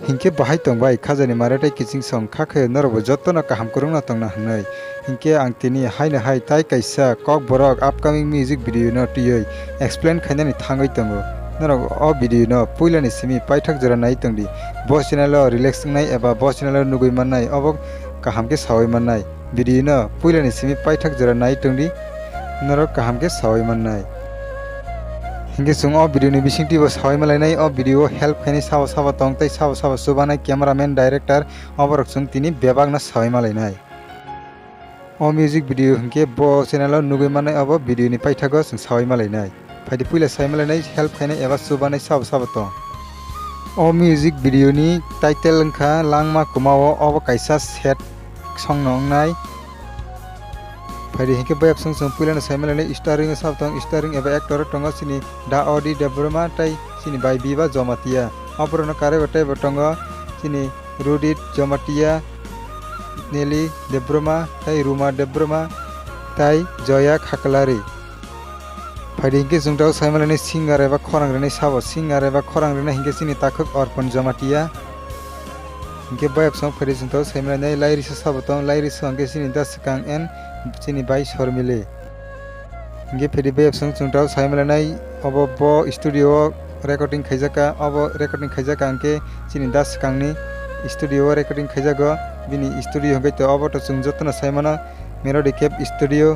हिंके बाहाय तंबाय खाजानि माराथाय किचिं song खाखो नरबो जत्तनो kaham kurungna tongna hwnoi हिंके आं तिनि हायनो हाय ताइ काइसा कक borok upcoming music video no tiyoi explain khainani thangoi tongo norok o video no puilani simi paithak jora nai tongdi bo channel o relax nai eba bo channel o nugui mannai obo kaham ke sawai mannai video no puilani simi paithak jora nai tongdi norok kaham ke sawai mannai Hinge सुंग ओ video नि बिसिंगति बो सावै मालायनाय ओ video help खायनि सावा सावा तंग तै सावा सावा सुबानाय cameraman director अबरक सुंग तिनि बेबागना सावै मालायनाय ओ म्यूजिक वीडियो हिंगे बो चैनल नुगै मानाय अब वीडियो नि पाइथागो सुंग सावै मालायनाय फायदि पुइला सावै मालायनाय हेल्प खायनाय एबा सुबानाय सावा सावा तंग ओ म्यूजिक वीडियो नि टाइटल अंखा लांगमा कुमाओ अब काइसा सेट सong नंगनाय फायदि हिंके बायप संग संग पुइलाना सावै मालायनाय स्टारिंग साव तंग स्टारिंग एबा एक्टर टंग सिनि दा ऑडी देब्रमा ताइ सिनि बाय बिबा जमातिया अबरनो कारे बटाय बटंग सिनि रुडित जमातिया नेली देब्रमा ताइ रुमा देब्रमा ताइ जया खाकलारि फायदि हिंके जोंदाव सावै मालायनाय सिंगार एबा खरांग्रेनाय साव सिंगार एबा खरांग्रेनाय हिंके सिनि ताखक अर्पण जमातिया हिंके बायप संग फायदि जोंदाव सावै मालायनाय लाइरिस साव तंग लाइरिस हिंके सिनि दासकां एन सिनि बाय शर्मिले हिंगे फेरि बायप संग जोंदाव सावै मालायनाय अब बो स्टूडियो रेकर्डिंग खाइजाका अब रेकर्डिंग खाइजाका अंके सिनि दासकांनि स्टूडियो रेकर्डिंग खाइजागो बिनि स्टूडियो हंगे तो अब तो जों जतन साइमाना मेलोडी कैप स्टूडियो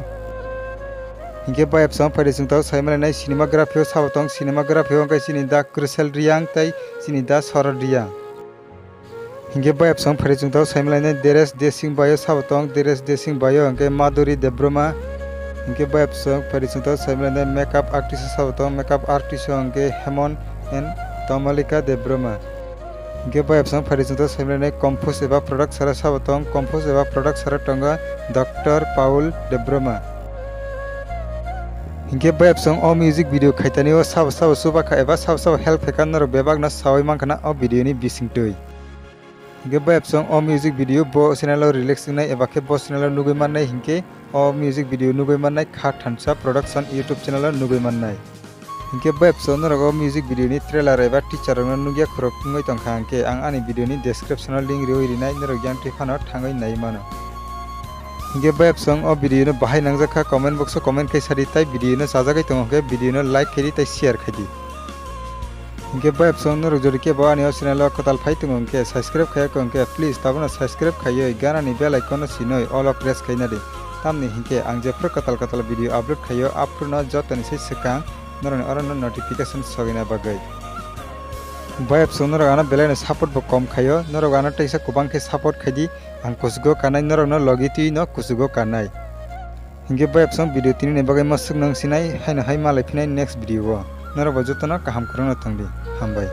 हिंगे बायप संग फायदि जोंदाव सावै मालायनाय सिनेमाग्राफी सावतंग सिनेमाग्राफी हंगे सिनि दा क्रिसेल रियांग तै सिनि दा शरद रियांग हिंगे बायप संग फायदि जोंदाव सावै मालायनाय देरेस देसिंग बायो सावतंग देरेस देसिंग बायो हंगे माधुरी देब्रमा हिंगे बायप संग फायदि जोंदाव सावै मालायनाय मेकअप आर्टिस्ट सावतंग मेकअप आर्टिस्ट हंगे हेमन एन तमलिका देब्रमा हिंगे बायप संग फायदि जोंदाव सावै मालायनाय कंपोज एबा प्रोडक्ट सारा सावतंग कंपोज एबा प्रोडक्ट सारा टंग डॉक्टर पाउल देब्रमा हिंगे बायप संग ओ म्यूजिक वीडियो खाइतानि ओ साव साव सुबाखा एबा साव साव हेल्प हेकानर बेबागना सावै मांखना ओ वीडियो नि बिसिंगतै हिंगे बायप संग ओ म्यूजिक वीडियो बो चैनल रिलैक्स नाय एबा के बो चैनल नुगै माननाय हिंके ओ म्यूजिक वीडियो नुगै माननाय खा थानसा प्रोडक्शन यूट्यूब चैनल नुगै माननाय हिंके बायप संग नरगो म्यूजिक वीडियो नि ट्रेलर एबा टीचर न नुगिया खरखुङै तंखा अंके आं आनि वीडियो नि डिस्क्रिप्शन लिंक रिनाय नरग यान टिफानो थाङै नाय मानो हिंगे बायप संग ओ वीडियो न बाहाय नांजाखा कमेन्ट बॉक्स कमेन्ट कैसारि ताइ वीडियो न साजागै तंगे वीडियो न लाइक खैरि ताइ शेयर खैदि हिंगे बायप संग नरग जरि के बानि ओ चैनल कताल फाइतंग अंके सब्सक्राइब खायको अंके प्लीज ताबनो सब्सक्राइब खायै गानानि बेल आइकन सिनै ऑल ऑफ प्रेस खैनादि तामनि हिंके आं जेफोर कताल कताल वीडियो अपलोड खायो आपनो जतनि से सिकां नरनि अरन नोटिफिकेशन सगैना बागै बायप संग नरग आना बेलायनो सपोर्ट बो कम खायो नरग आना तैसा कुबांके सपोर्ट खैदि आं कुसुगो कानाय नरग न लगिति न कुसुगो कानाय हिंगे बायप संग वीडियो तिनि ने बागै मसुक नंसिनाय हायनो हाय मालाय फिनाय नेक्स्ट वीडियो नरग जतनो काहाम खुरनो थांदि हामबाय।